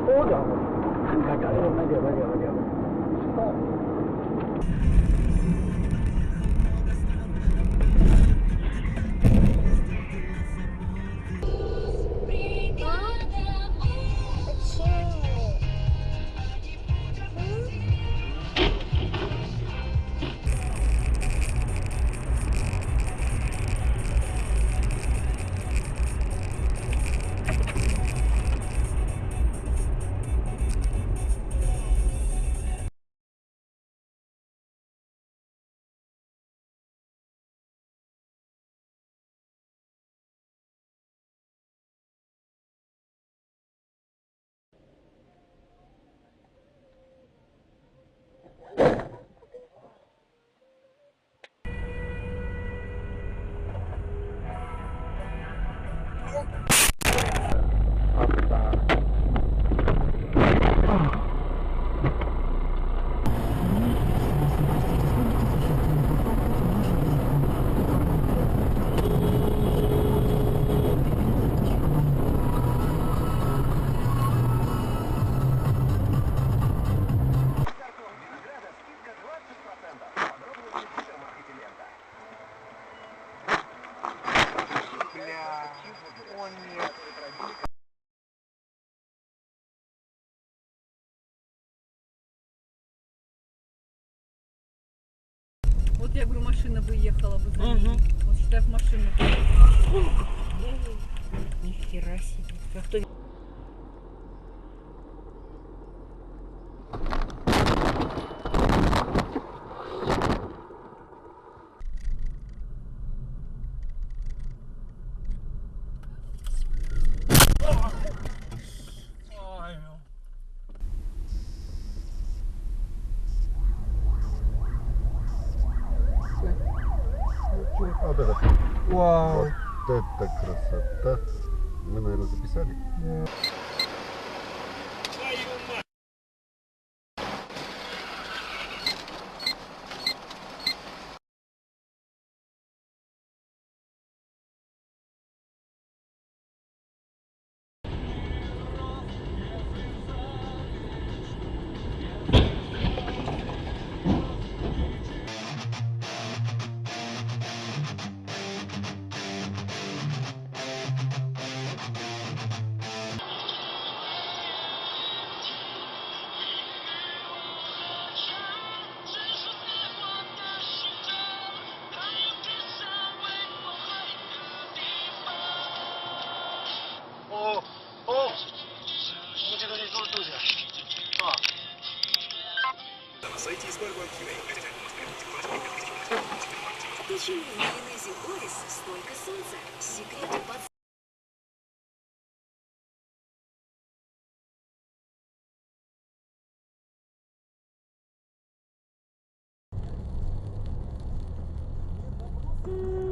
好家伙，看看这个，慢点，慢点，慢点，到。Вот я говорю, машина бы ехала бы за ним. Вот считай, в машину. Нихера себе. А кто... Вот это. Вау. Вот это красота. Мы, наверное, записали? Почему в майонезе Орис столько солнца? Секрет под... Thank you.